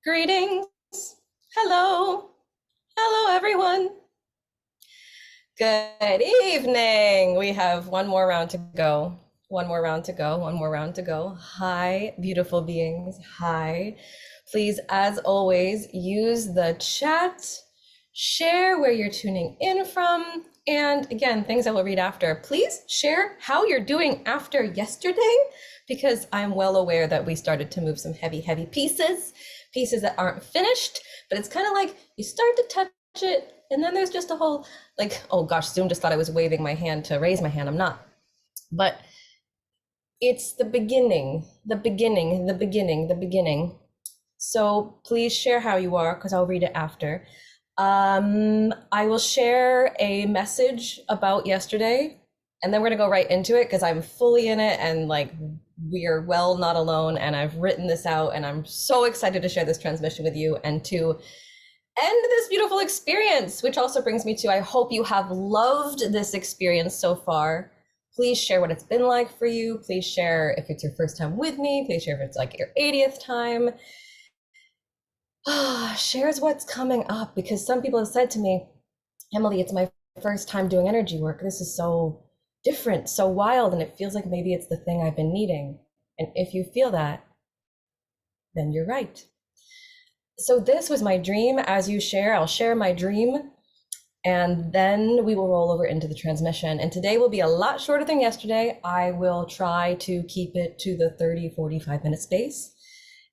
Greetings. Hello. Hello, everyone. Good evening. We have one more round to go. One more round to go. One more round to go. Hi, beautiful beings. Hi. Please, as always, use the chat, share where you're tuning in from, and again, things I will read after. Please share how you're doing after yesterday, because I'm well aware that we started to move some heavy, heavy pieces that aren't finished, but it's kind of like you start to touch it, and then there's just a whole, like, oh gosh, Zoom just thought I was waving my hand to raise my hand. I'm not. But it's the beginning, the beginning, the beginning, the beginning. So please share how you are, because I'll read it after. I will share a message about yesterday, and then we're gonna go right into it because I'm fully in it, and like we are well not alone, and I've written this out, and I'm so excited to share this transmission with you and to end this beautiful experience, which also brings me to, I hope you have loved this experience so far. Please share what it's been like for you. Please share if it's your first time with me. Please share if it's like your 80th time. Shares what's coming up, because some people have said to me, Emily, it's my first time doing energy work. This is so different, so wild, and it feels like maybe it's the thing I've been needing. And if you feel that, then you're right. So this was my dream. As you share, I'll share my dream, and then we will roll over into the transmission. And today will be a lot shorter than yesterday. I will try to keep it to the 30, 45-minute space.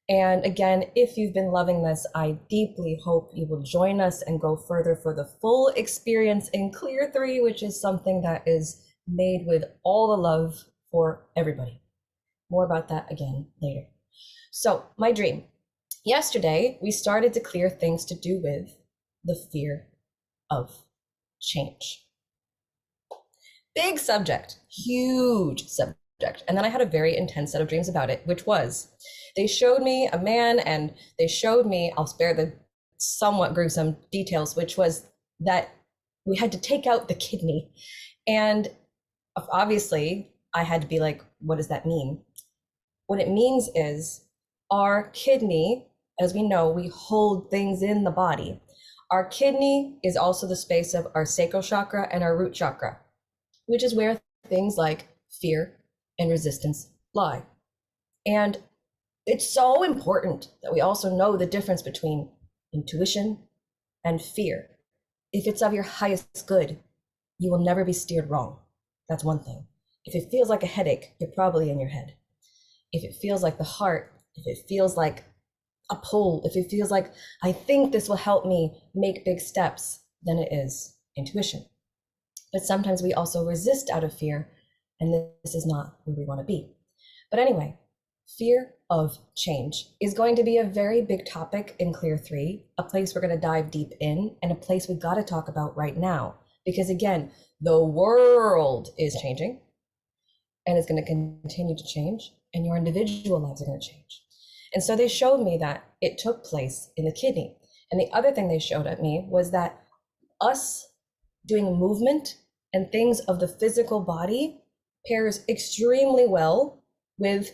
And again, if you've been loving this, I deeply hope you will join us and go further for the full experience in Clear 3, which is something that is made with all the love for everybody. More about that again later. So my dream. Yesterday, we started to clear things to do with the fear of change. Big subject, huge subject. And then I had a very intense set of dreams about it, which was, they showed me a man, and they showed me, I'll spare the somewhat gruesome details, which was that we had to take out the kidney. And obviously, I had to be like, what does that mean? What it means is our kidney, as we know, we hold things in the body. Our kidney is also the space of our sacral chakra and our root chakra, which is where things like fear and resistance lie. And it's so important that we also know the difference between intuition and fear. If it's of your highest good, you will never be steered wrong. That's one thing. If it feels like a headache, you're probably in your head. If it feels like the heart, if it feels like a pull, if it feels like, I think this will help me make big steps, then it is intuition. But sometimes we also resist out of fear, and this is not where we want to be. But anyway, fear of change is going to be a very big topic in Clear 3, a place we're going to dive deep in, and a place we got to talk about right now. Because again, the world is changing, and it's going to continue to change, and your individual lives are going to change. And so they showed me that it took place in the kidney. And the other thing they showed at me was that us doing movement and things of the physical body pairs extremely well with,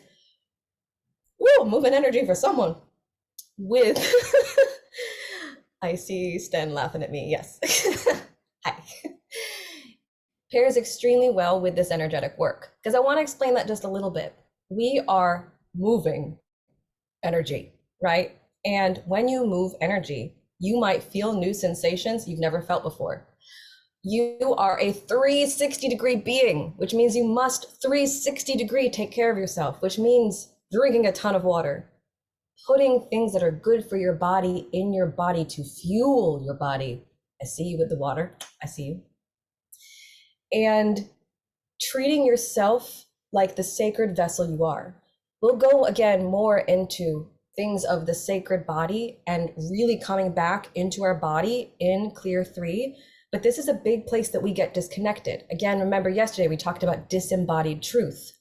moving energy for someone, with, I see Sten laughing at me, yes. Hi. Pairs extremely well with this energetic work, because I want to explain that just a little bit. We are moving energy, right? And when you move energy, you might feel new sensations you've never felt before. You are a 360-degree being, which means you must 360-degree take care of yourself, which means drinking a ton of water, putting things that are good for your body in your body to fuel your body. I see you with the water. I see you. And treating yourself like the sacred vessel you are. We'll go again more into things of the sacred body and really coming back into our body in Clear 3. But this is a big place that we get disconnected. Again, remember yesterday we talked about disembodied truth.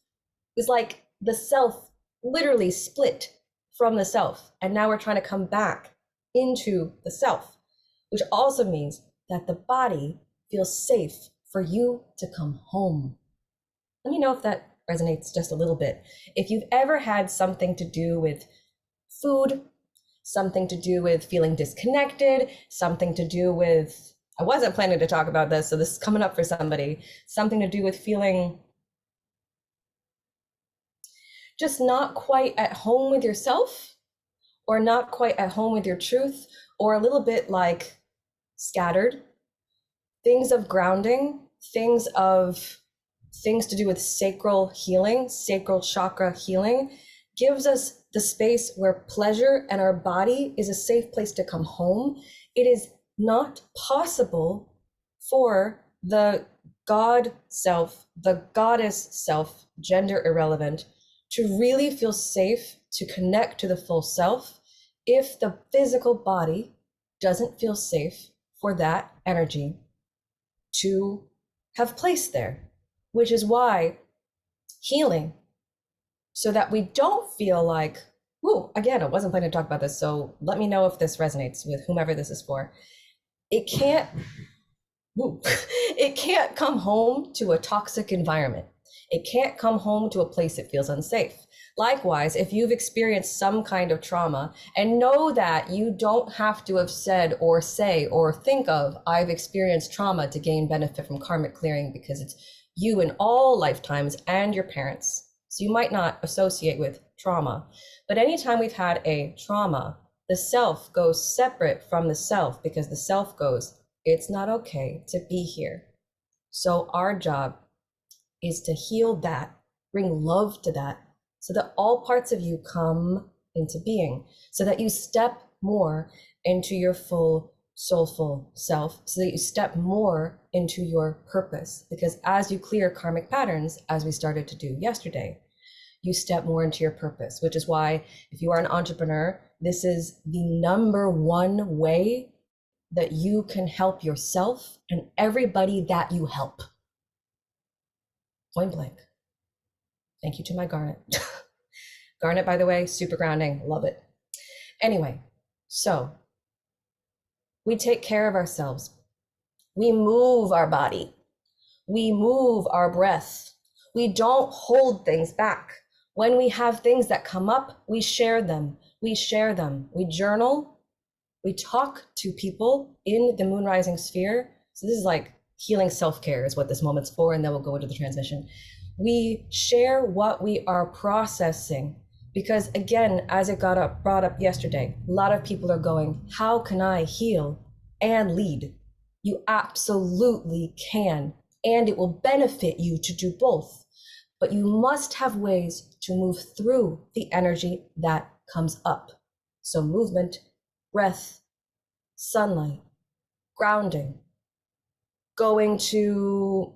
It's like the self literally split from the self. And now we're trying to come back into the self, which also means that the body feels safe for you to come home. Let me know if that resonates just a little bit. If you've ever had something to do with food, something to do with feeling disconnected, something to do with, I wasn't planning to talk about this, so this is coming up for somebody, something to do with feeling just not quite at home with yourself, or not quite at home with your truth, or a little bit like scattered. Things of grounding, things to do with sacral healing, sacral chakra healing, gives us the space where pleasure and our body is a safe place to come home. It is not possible for the God self, the goddess self, gender irrelevant, to really feel safe to connect to the full self if the physical body doesn't feel safe for that energy to have place there, which is why healing, so that we don't feel like, ooh, again, I wasn't planning to talk about this, so let me know if this resonates with whomever this is for. It can't, it can't come home to a toxic environment. It can't come home to a place it feels unsafe. Likewise, if you've experienced some kind of trauma, and know that you don't have to have said or say or think of, I've experienced trauma to gain benefit from karmic clearing, because it's you in all lifetimes and your parents. So you might not associate with trauma, but anytime we've had a trauma, the self goes separate from the self, because the self goes, it's not okay to be here. So our job is to heal that, bring love to that, so that all parts of you come into being, so that you step more into your full soulful self, so that you step more into your purpose. Because as you clear karmic patterns, as we started to do yesterday, you step more into your purpose, which is why if you are an entrepreneur, this is the number one way that you can help yourself and everybody that you help. Point blank. Thank you to my Garnet. Garnet, by the way, super grounding, love it. Anyway, so we take care of ourselves. We move our body. We move our breath. We don't hold things back. When we have things that come up, we share them. We share them. We journal. We talk to people in the moon rising sphere. So this is like healing self-care is what this moment's for, and then we'll go into the transmission. We share what we are processing, because again, as it brought up yesterday, a lot of people are going, how can I heal and lead? You absolutely can, and it will benefit you to do both. But you must have ways to move through the energy that comes up. So movement, breath, sunlight, grounding, going to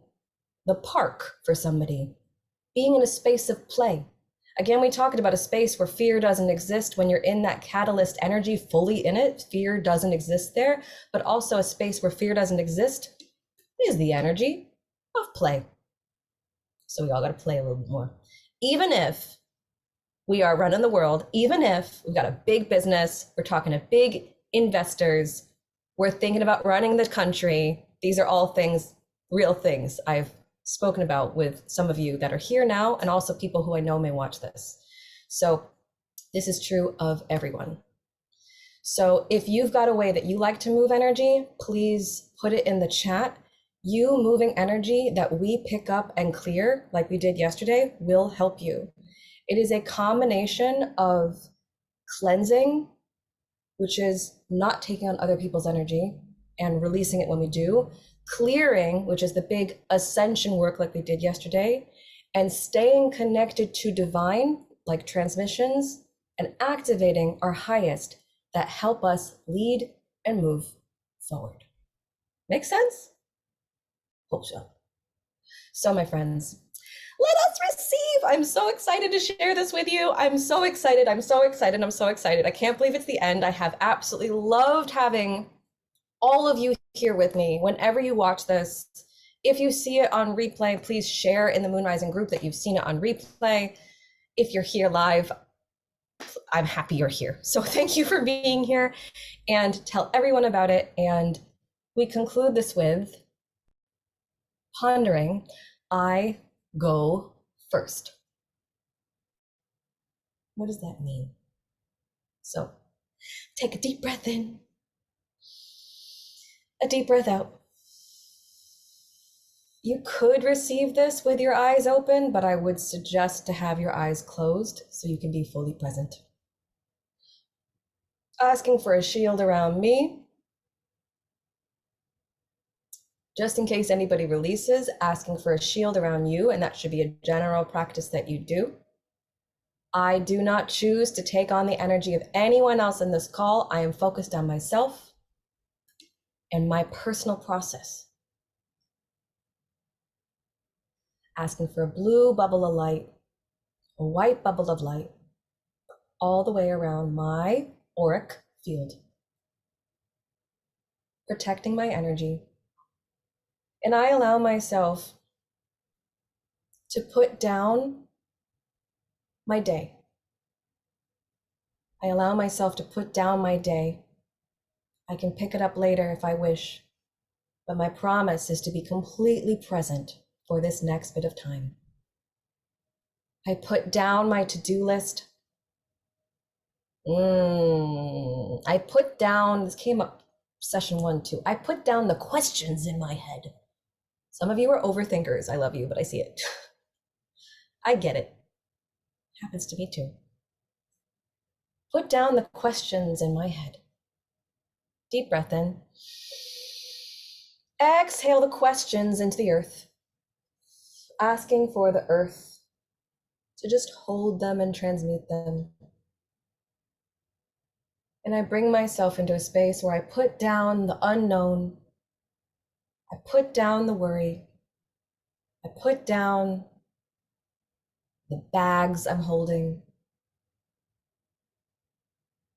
the park for somebody, being in a space of play. Again, we talked about a space where fear doesn't exist. When you're in that catalyst energy fully in it, fear doesn't exist there, but also a space where fear doesn't exist is the energy of play. So we all got to play a little bit more. Even if we are running the world, even if we've got a big business, we're talking to big investors, we're thinking about running the country. These are all things, real things I've spoken about with some of you that are here now, and also people who I know may watch this. So this is true of everyone. So if you've got a way that you like to move energy, please put it in the chat. You moving energy that we pick up and clear, like we did yesterday, will help you. It is a combination of cleansing, which is not taking on other people's energy and releasing it when we do, clearing, which is the big ascension work like we did yesterday, and staying connected to divine, like transmissions, and activating our highest that help us lead and move forward. Make sense? Hope so. So my friends, let us receive. I'm so excited to share this with you. I'm so excited. I'm so excited. I'm so excited. I can't believe it's the end. I have absolutely loved having all of you here with me. Whenever you watch this, if you see it on replay, please share in the Moon Rising group that you've seen it on replay. If you're here live, I'm happy you're here. So thank you for being here, and tell everyone about it. And we conclude this with pondering, I go first. What does that mean? So Take a deep breath in, a deep breath out. You could receive this with your eyes open, but I would suggest to have your eyes closed so you can be fully present. Asking for a shield around me. Just in case anybody releases, asking for a shield around you, and that should be a general practice that you do. I do not choose to take on the energy of anyone else in this call. I am focused on myself and my personal process. Asking for a blue bubble of light, a white bubble of light, all the way around my auric field, protecting my energy. And I allow myself to put down my day. I allow myself to put down my day. I can pick it up later if I wish, but my promise is to be completely present for this next bit of time. I put down my to-do list. I put down, this came up session 1 too. I put down the questions in my head. Some of you are overthinkers. I love you, but I see it. I get it. Happens to me too. Put down the questions in my head. Deep breath in. Exhale the questions into the earth. Asking for the earth to just hold them and transmute them. And I bring myself into a space where I put down the unknown. I put down the worry. I put down the bags I'm holding.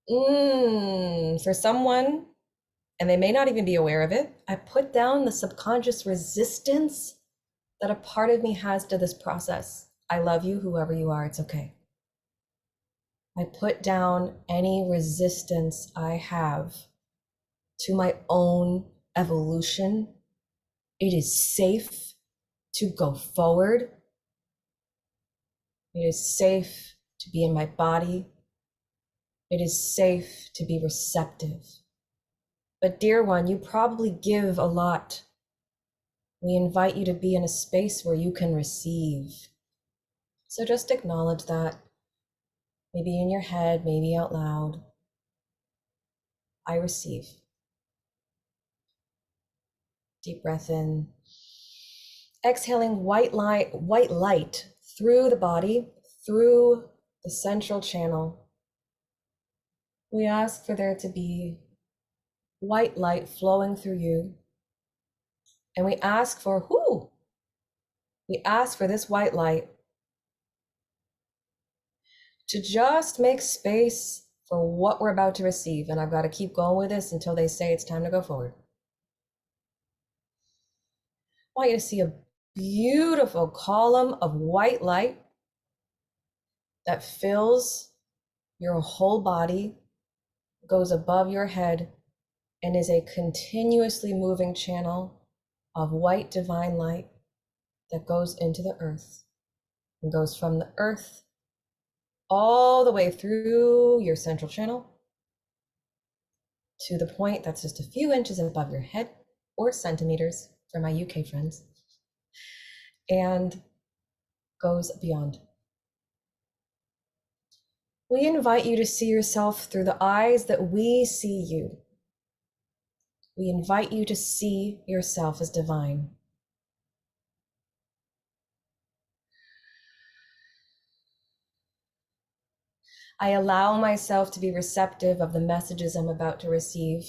For someone, and they may not even be aware of it, I put down the subconscious resistance that a part of me has to this process. I love you, whoever you are, it's okay. I put down any resistance I have to my own evolution. It is safe to go forward. It is safe to be in my body. It is safe to be receptive. But dear one, you probably give a lot. We invite you to be in a space where you can receive. So just acknowledge that. Maybe in your head, maybe out loud. I receive. Deep breath in. Exhaling white light through the body, through the central channel. We ask for there to be white light flowing through you. And we ask for We ask for this white light to just make space for what we're about to receive. And I've got to keep going with this until they say it's time to go forward. I want you to see a beautiful column of white light that fills your whole body, goes above your head, and is a continuously moving channel of white divine light that goes into the earth and goes from the earth all the way through your central channel to the point that's just a few inches above your head, or centimeters for my UK friends, and goes beyond. We invite you to see yourself through the eyes that we see you. We invite you to see yourself as divine. I allow myself to be receptive of the messages I'm about to receive,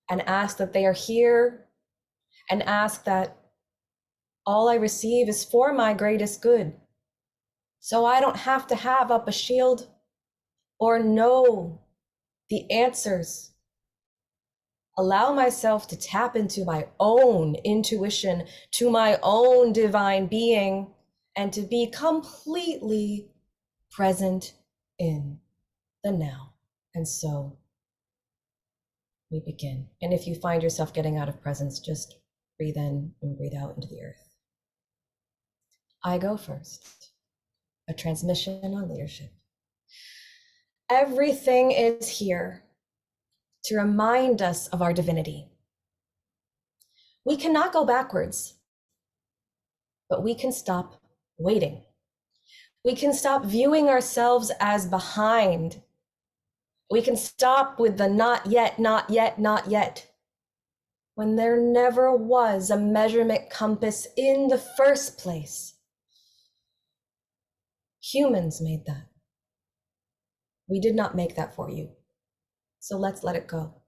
and ask that they are here, and ask that all I receive is for my greatest good. So I don't have to have up a shield or know the answers. Allow myself to tap into my own intuition, to my own divine being, and to be completely present in the now. And so we begin. And if you find yourself getting out of presence, just breathe in and breathe out into the earth. I go first. A transmission on leadership. Everything is here. to remind us of our divinity. We cannot go backwards, but we can stop waiting. We can stop viewing ourselves as behind. We can stop with the not yet, not yet, not yet, when there never was a measurement compass in the first place. Humans made that. We did not make that for you. So let's let it go.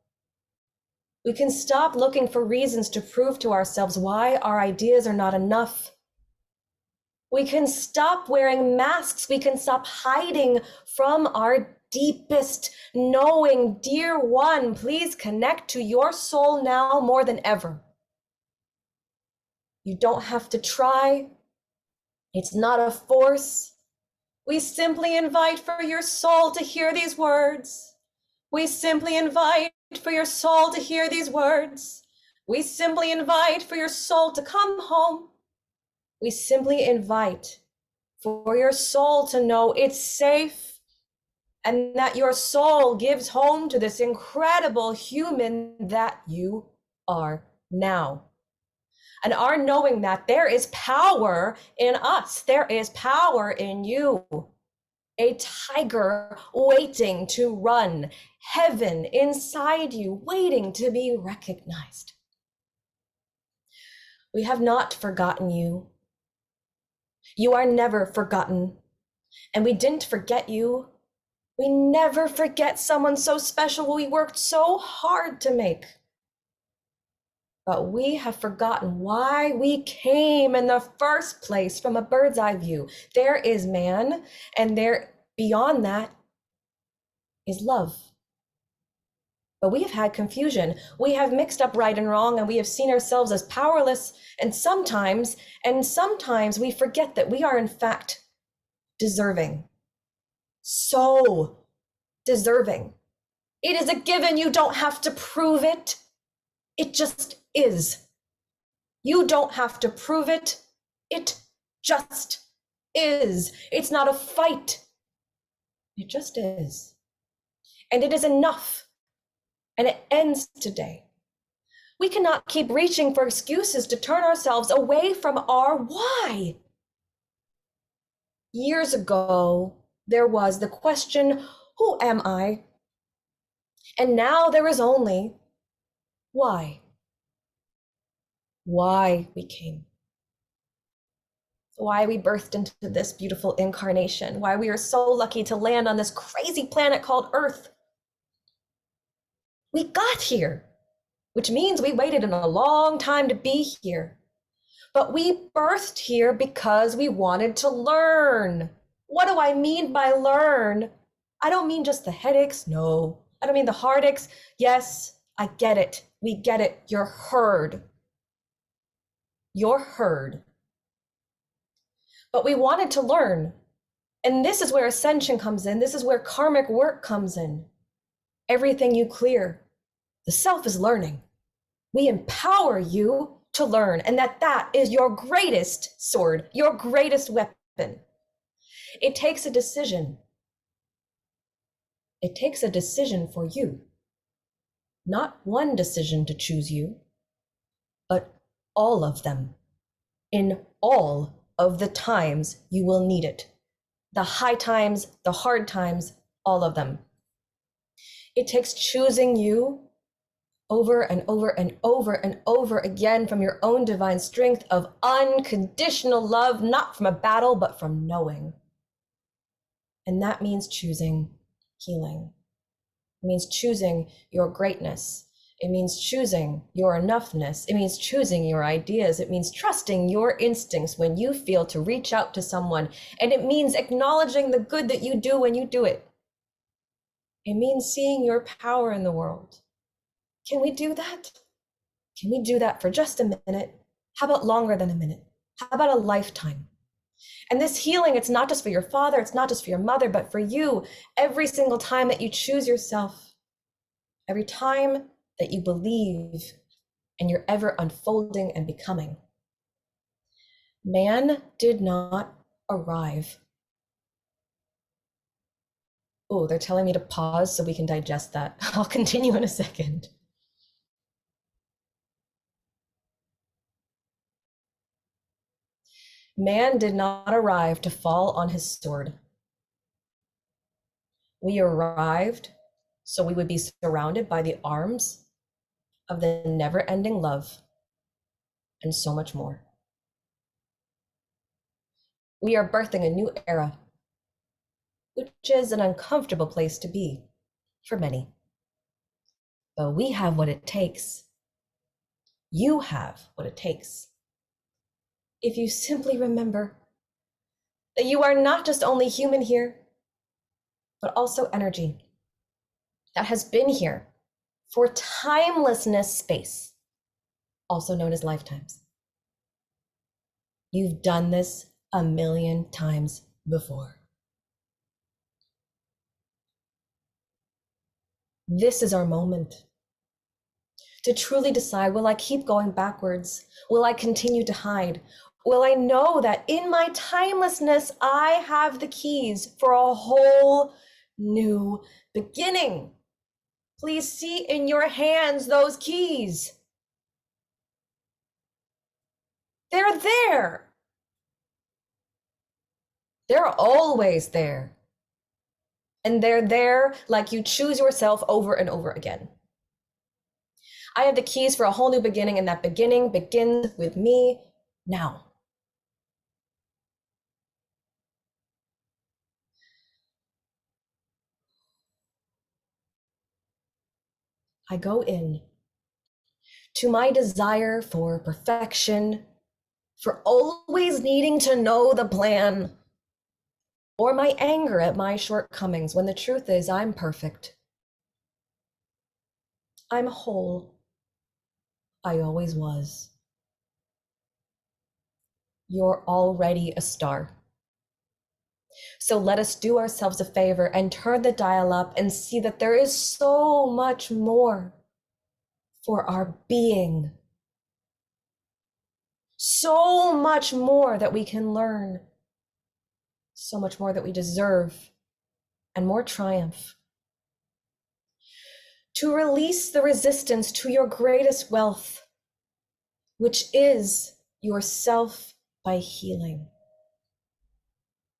We can stop looking for reasons to prove to ourselves why our ideas are not enough. We can stop wearing masks. We can stop hiding from our deepest knowing. Dear one, please connect to your soul now more than ever. You don't have to try. It's not a force. We simply invite for your soul to hear these words. We simply invite for your soul to hear these words. We simply invite for your soul to come home. We simply invite for your soul to know it's safe and that your soul gives home to this incredible human that you are now. And our knowing that there is power in us, there is power in you. A tiger waiting to run, heaven inside you, waiting to be recognized. We have not forgotten you. You are never forgotten. And we didn't forget you. We never forget someone so special we worked so hard to make. But we have forgotten why we came in the first place from a bird's eye view. There is man, and there beyond that is love. But we have had confusion. We have mixed up right and wrong, and we have seen ourselves as powerless. And sometimes we forget that we are in fact deserving. So deserving. It is a given. You don't have to prove it. It just is. You don't have to prove it. It just is. It's not a fight. It just is. And it is enough. And it ends today. We cannot keep reaching for excuses to turn ourselves away from our why. Years ago, there was the question, who am I? And now there is only why. Why we came. Why we birthed into this beautiful incarnation. Why we are so lucky to land on this crazy planet called Earth. We got here, which means we waited a long time to be here. But we birthed here because we wanted to learn. What do I mean by learn? I don't mean just the headaches. No, I don't mean the heartaches. Yes, I get it. We get it. You're heard. You're heard. But we wanted to learn. And this is where ascension comes in. This is where karmic work comes in. Everything you clear. The self is learning. We empower you to learn, and that is your greatest sword, your greatest weapon. It takes a decision. It takes a decision for you. Not one decision to choose you, but all of them. In all of the times you will need it. The high times, the hard times, all of them. It takes choosing you over and over and over and over again from your own divine strength of unconditional love, not from a battle, but from knowing. And that means choosing healing. It means choosing your greatness. It means choosing your enoughness. It means choosing your ideas. It means trusting your instincts when you feel to reach out to someone. And it means acknowledging the good that you do when you do it. It means seeing your power in the world. Can we do that? Can we do that for just a minute? How about longer than a minute? How about a lifetime? And this healing, it's not just for your father, it's not just for your mother, but for you. Every single time that you choose yourself, every time that you believe and you're ever unfolding and becoming. Man did not arrive. Oh, they're telling me to pause so we can digest that. I'll continue in a second. Man did not arrive to fall on his sword. We arrived so we would be surrounded by the arms of the never-ending love and so much more. We are birthing a new era, which is an uncomfortable place to be for many. But we have what it takes. You have what it takes. If you simply remember that you are not just only human here, but also energy that has been here for timelessness space, also known as lifetimes. You've done this a million times before. This is our moment to truly decide, will I keep going backwards? Will I continue to hide? Will I know that in my timelessness, I have the keys for a whole new beginning? Please see in your hands those keys. They're there. They're always there. And they're there like you choose yourself over and over again. I have the keys for a whole new beginning, and that beginning begins with me now. I go in to my desire for perfection, for always needing to know the plan, or my anger at my shortcomings when the truth is I'm perfect. I'm whole. I always was. You're already a star. So let us do ourselves a favor and turn the dial up and see that there is so much more for our being. So much more that we can learn. So much more that we deserve, and more triumph. To release the resistance to your greatest wealth, which is yourself by healing.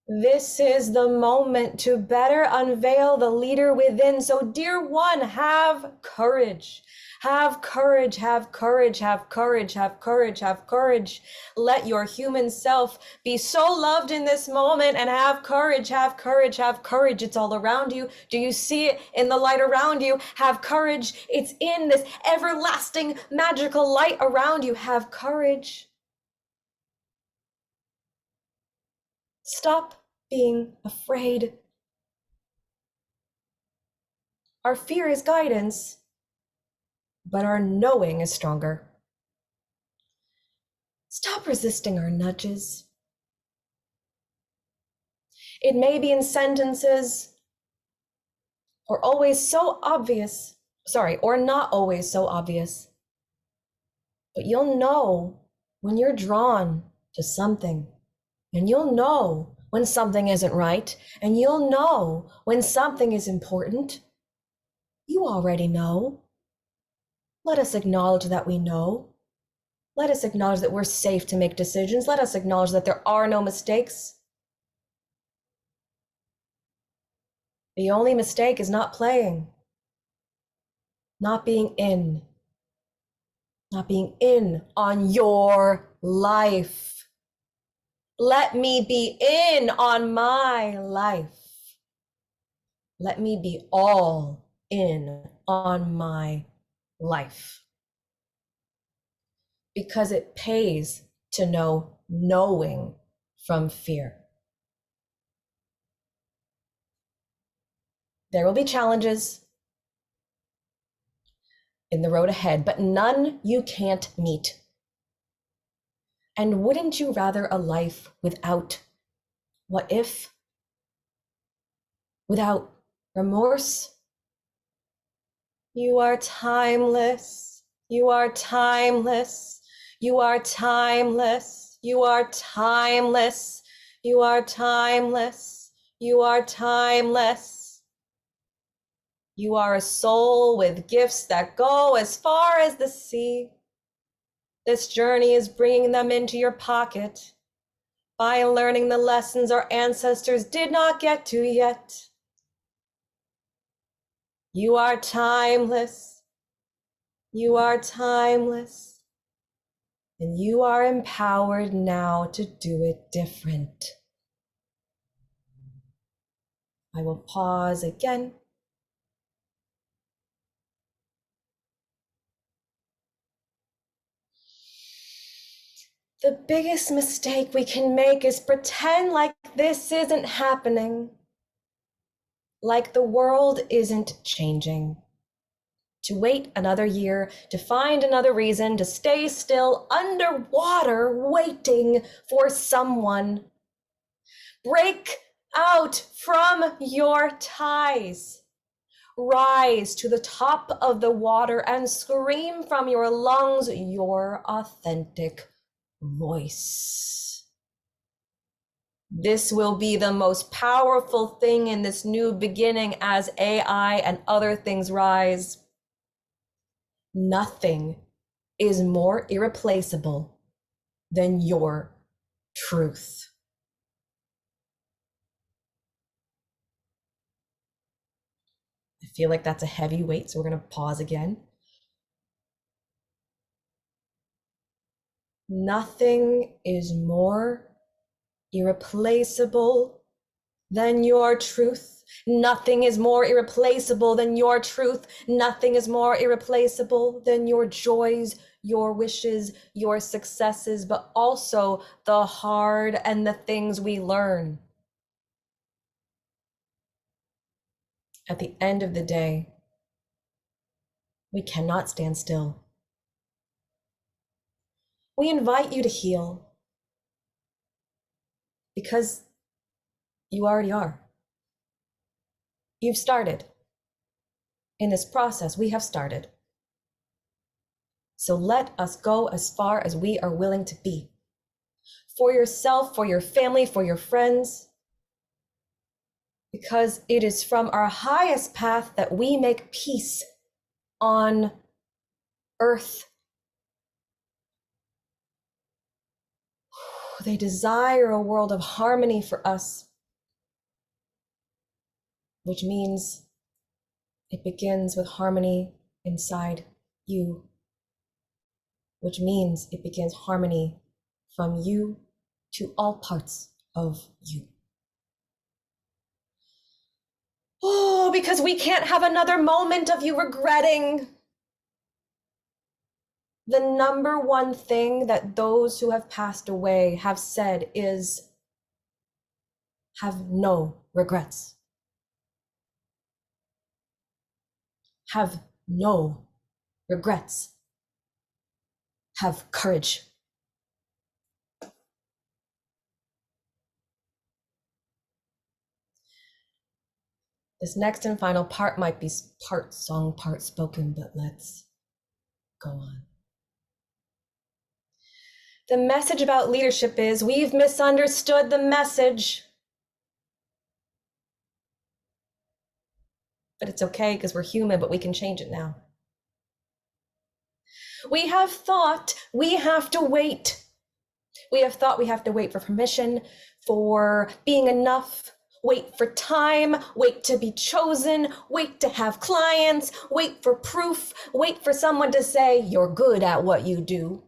This is the moment to better unveil the leader within. So, dear one, have courage. Have courage, have courage, have courage, have courage, have courage. Let your human self be so loved in this moment, and have courage, have courage, have courage. It's all around you. Do you see it in the light around you? Have courage. It's in this everlasting magical light around you. Have courage. Stop being afraid. Our fear is guidance, but our knowing is stronger. Stop resisting our nudges. It may be in sentences, or always so obvious, or not always so obvious, but you'll know when you're drawn to something, and you'll know when something isn't right, and you'll know when something is important. You already know. Let us acknowledge that we know. Let us acknowledge that we're safe to make decisions. Let us acknowledge that there are no mistakes. The only mistake is not playing, not being in on your life. Let me be in on my life. Let me be all in on my life. Because it pays to know knowing from fear. There will be challenges in the road ahead, but none you can't meet. And wouldn't you rather a life without what if? Without remorse? You are timeless. You are timeless. You are timeless. You are timeless. You are timeless. You are timeless. You are a soul with gifts that go as far as the sea. This journey is bringing them into your pocket by learning the lessons our ancestors did not get to yet. You are timeless. You are timeless. And you are empowered now to do it different. I will pause again. The biggest mistake we can make is pretend like this isn't happening, like the world isn't changing. To wait another year, to find another reason to stay still underwater waiting for someone. Break out from your ties. Rise to the top of the water and scream from your lungs your authentic voice. This will be the most powerful thing in this new beginning as AI and other things rise. Nothing is more irreplaceable than your truth. I feel like that's a heavy weight, so we're going to pause again. Nothing is more irreplaceable than your truth. Nothing is more irreplaceable than your truth. Nothing is more irreplaceable than your joys, your wishes, your successes, but also the hard and the things we learn. At the end of the day, we cannot stand still. We invite you to heal because you already are. You've started. In this process, we have started. So let us go as far as we are willing to be. For yourself, for your family, for your friends. Because it is from our highest path that we make peace on earth. They desire a world of harmony for us, which means it begins with harmony inside you, which means it begins harmony from you to all parts of you. Oh, because we can't have another moment of you regretting. The number one thing that those who have passed away have said is, have no regrets. Have no regrets. Have courage. This next and final part might be part song, part spoken, but let's go on. The message about leadership is we've misunderstood the message. But it's okay because we're human, but we can change it now. We have thought we have to wait. We have thought we have to wait for permission, for being enough, wait for time, wait to be chosen, wait to have clients, wait for proof, wait for someone to say you're good at what you do.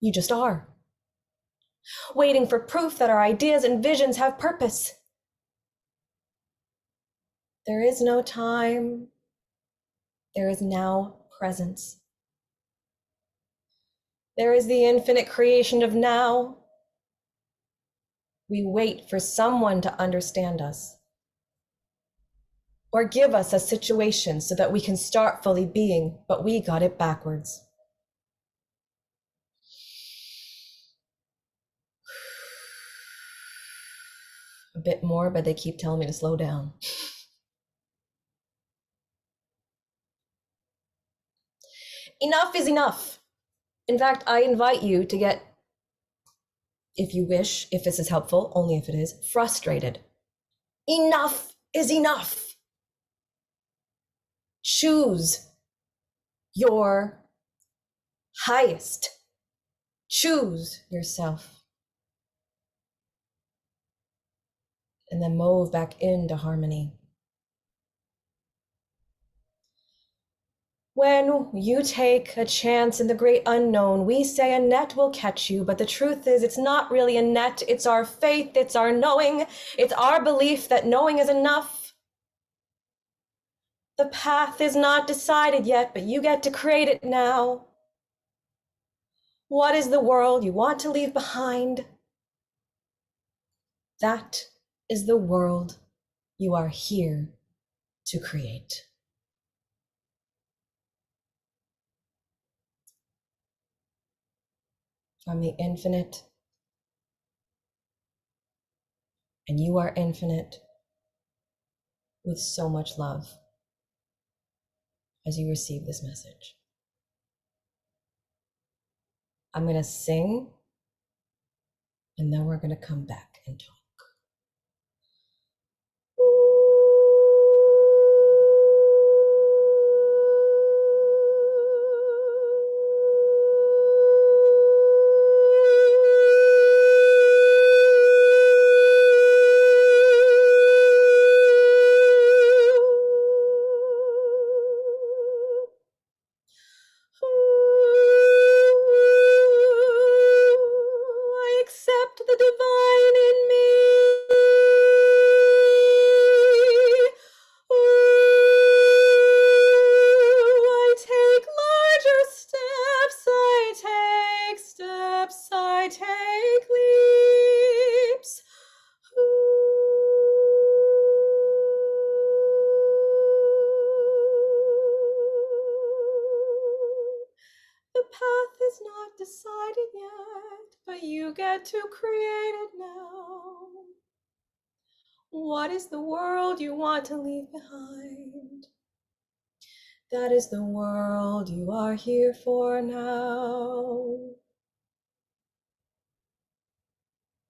You just are. Waiting for proof that our ideas and visions have purpose. There is no time. There is now presence. There is the infinite creation of now. We wait for someone to understand us or give us a situation so that we can start fully being, but we got it backwards. A bit more, but they keep telling me to slow down. Enough is enough. In fact, I invite you to get, if you wish, if this is helpful, only if it is, frustrated. Enough is enough. Choose your highest. Choose yourself. And then move back into harmony. When you take a chance in the great unknown, we say a net will catch you, but the truth is it's not really a net. It's our faith, it's our knowing, it's our belief that knowing is enough. The path is not decided yet, but you get to create it now. What is the world you want to leave behind? That is the world you are here to create. From the infinite, and you are infinite with so much love as you receive this message. I'm going to sing, and then we're going to come back and talk. I accept the divine in me. I take larger steps. I take steps. I take leaps. The path is not decided yet, but you get to create it now. What is the world you want to leave behind? That is the world you are here for now.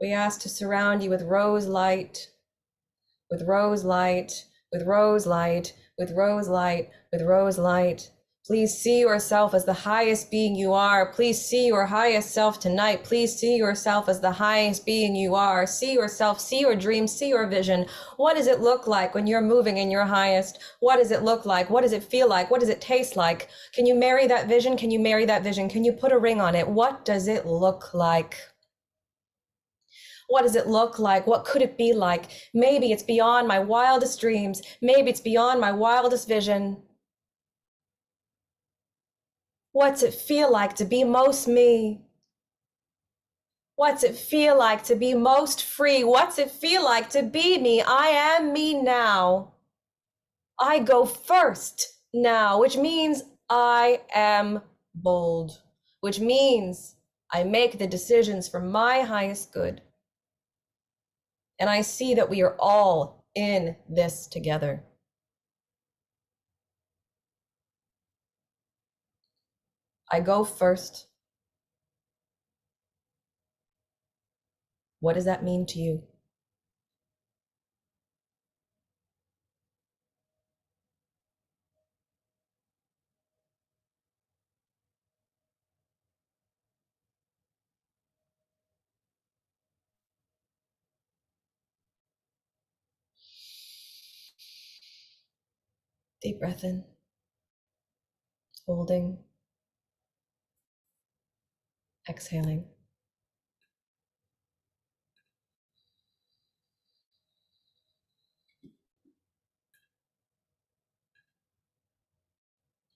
We ask to surround you with rose light, with rose light, with rose light, with rose light, with rose light. Please see yourself as the highest being you are. Please see your highest self tonight. Please see yourself as the highest being you are. See yourself, see your dreams, see your vision. What does it look like when you're moving in your highest? What does it look like? What does it feel like? What does it taste like? Can you marry that vision? Can you marry that vision? Can you put a ring on it? What does it look like? What does it look like? What could it be like? Maybe it's beyond my wildest dreams. Maybe it's beyond my wildest vision. What's it feel like to be most me? What's it feel like to be most free? What's it feel like to be me? I am me now. I go first now, which means I am bold, which means I make the decisions for my highest good. And I see that we are all in this together. I go first. What does that mean to you? Deep breath in, holding, exhaling.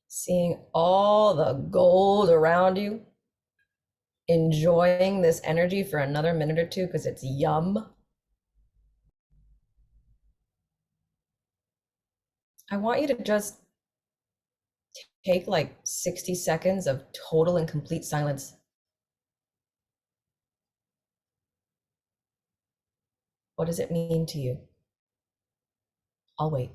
Seeing all the gold around you, enjoying this energy for another minute or two because it's yum. I want you to just take like 60 seconds of total and complete silence. What does it mean to you? I'll wait.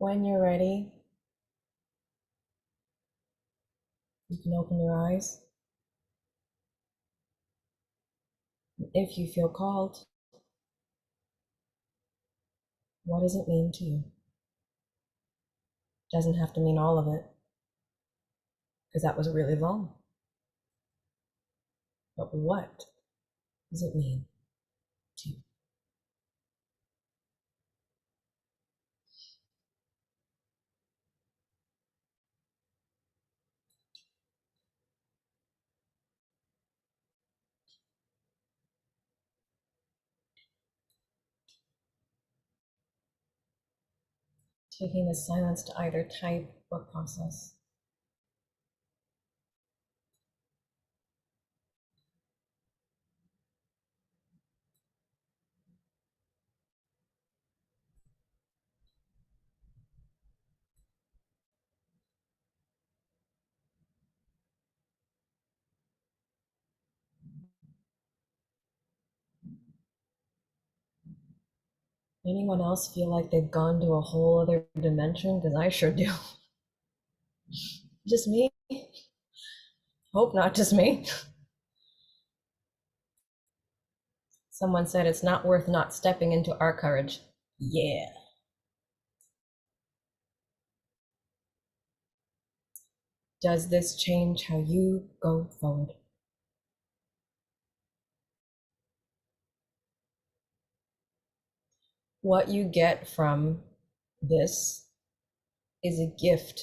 When you're ready, you can open your eyes. If you feel called, what does it mean to you? Doesn't have to mean all of it, because that was really long. But what does it mean to you? Taking the silence to either type or process. Anyone else feel like they've gone to a whole other dimension? Because I sure do. Just me? Hope not just me. Someone said it's not worth not stepping into our courage. Yeah. Does this change how you go forward? What you get from this is a gift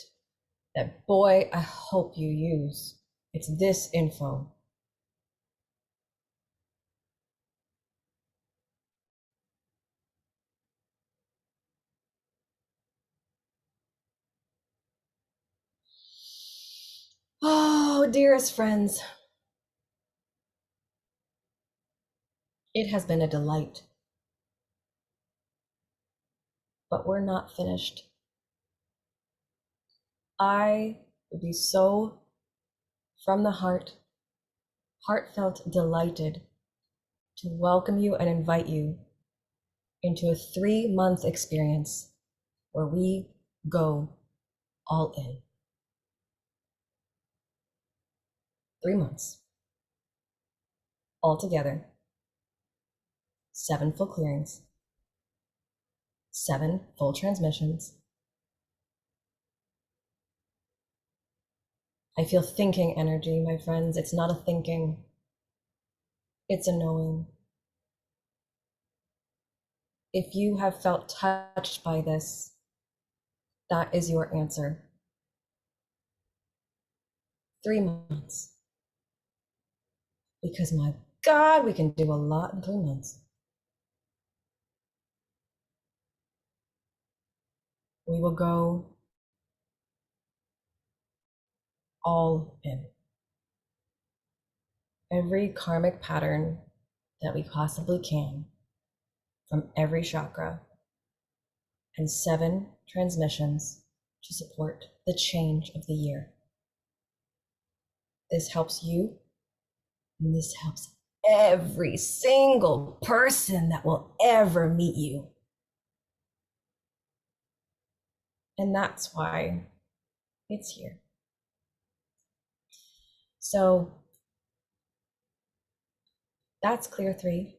that, boy, I hope you use. It's this info. Oh, dearest friends, it has been a delight. But we're not finished. I would be so, from the heart, heartfelt delighted to welcome you and invite you into a 3-month experience where we go all in. 3 months. All together. 7 full clearings. 7 full transmissions. I feel thinking energy, my friends. It's not a thinking. It's a knowing. If you have felt touched by this, that is your answer. 3 months. Because my God, we can do a lot in 3 months. We will go all in. Every karmic pattern that we possibly can from every chakra, and 7 transmissions to support the change of the year. This helps you, and this helps every single person that will ever meet you. And that's why it's here. So that's Clear 3.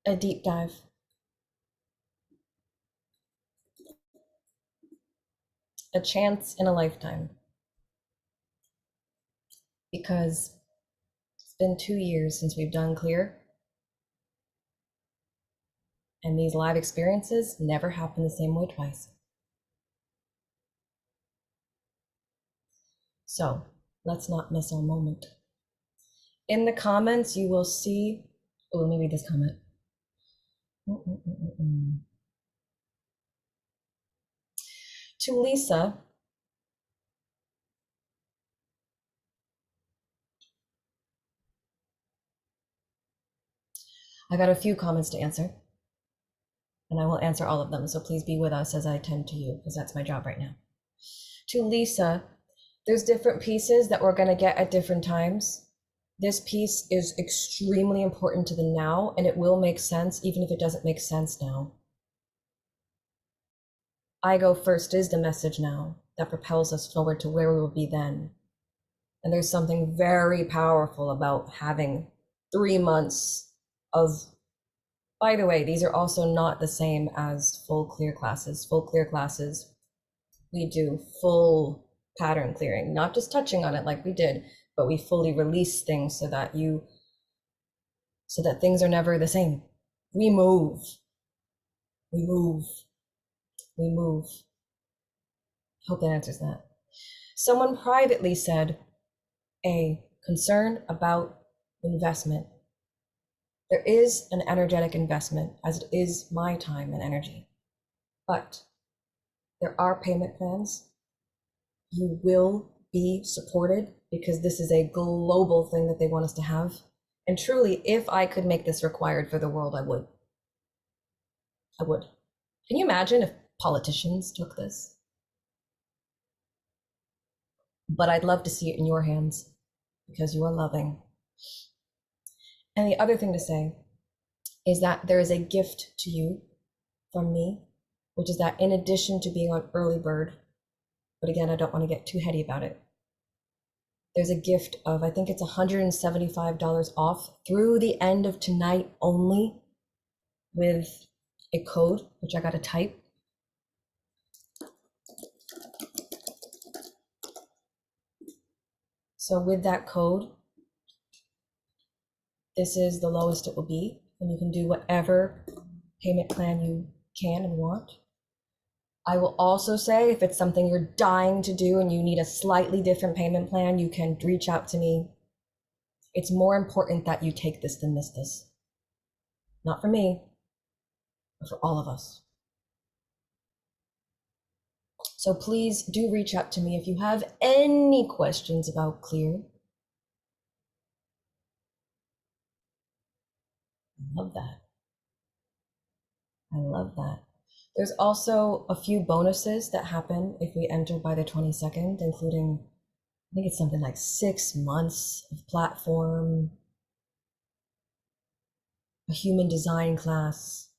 A deep dive. A chance in a lifetime. Because it's been 2 years since we've done Clear. And these live experiences never happen the same way twice. So let's not miss our moment. In the comments, you will see, oh, let me read this comment. To Lisa, I got a few comments to answer, and I will answer all of them. So please be with us as I tend to you, because that's my job right now. To Lisa, there's different pieces that we're going to get at different times. This piece is extremely important to the now, and it will make sense even if it doesn't make sense now. I go first is the message now that propels us forward to where we will be then. And there's something very powerful about having 3 months of, by the way, these are also not the same as full clear classes. Full clear classes, we do full pattern clearing, not just touching on it like we did, but we fully release things so that things are never the same. We move, we move, we move. Hope that answers that. Someone privately said, a concern about investment. There is an energetic investment, as it is my time and energy. But there are payment plans. You will be supported because this is a global thing that they want us to have. And truly, if I could make this required for the world, I would. I would. Can you imagine if politicians took this? But I'd love to see it in your hands because you are loving. And the other thing to say is that there is a gift to you from me, which is that in addition to being on early bird, but again, I don't want to get too heady about it, there's a gift of, I think it's $175 off through the end of tonight only, with a code, which I got to type. So with that code, this is the lowest it will be, and you can do whatever payment plan you can and want. I will also say, if it's something you're dying to do and you need a slightly different payment plan, you can reach out to me. It's more important that you take this than miss this. Not for me, but for all of us. So please do reach out to me if you have any questions about Clear. I love that. I love that. There's also a few bonuses that happen if we enter by the 22nd, including, I think it's something like 6 months of platform, a human design class,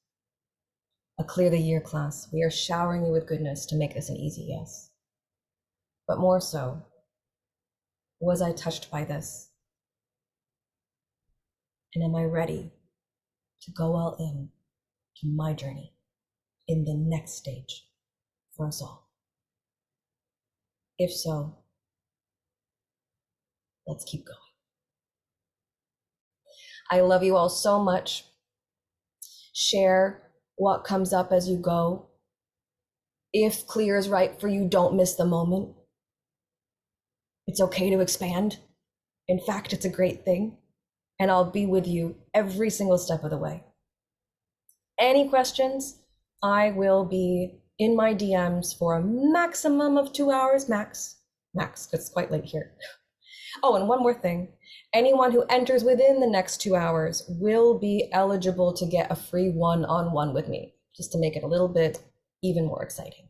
a Clear the Year class. We are showering you with goodness to make this an easy yes. But more so, was I touched by this? And am I ready to go all in to my journey in the next stage for us all? If so, let's keep going. I love you all so much. Share what comes up as you go. If Clear is right for you, don't miss the moment. It's okay to expand. In fact, it's a great thing. And I'll be with you every single step of the way. Any questions? I will be in my DMs for a maximum of 2 hours, max. It's quite late here. Oh, and one more thing. Anyone who enters within the next 2 hours will be eligible to get a free one-on-one with me, just to make it a little bit even more exciting.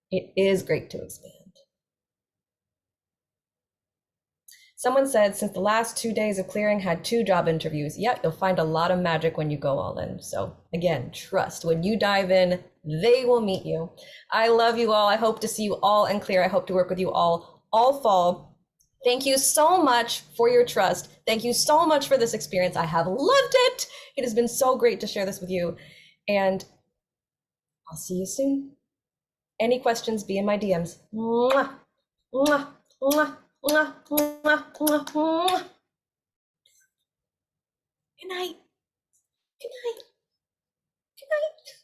It is great to expand. Someone said, since the last 2 days of clearing had 2 job interviews. Yeah, you'll find a lot of magic when you go all in. So again, trust. When you dive in, they will meet you. I love you all. I hope to see you all in Clear. I hope to work with you all fall. Thank you so much for your trust. Thank you so much for this experience. I have loved it. It has been so great to share this with you. And I'll see you soon. Any questions, be in my DMs. Mwah, mwah, mwah. Mwah, mwah, mwah, mwah. Good night. Good night. Good night.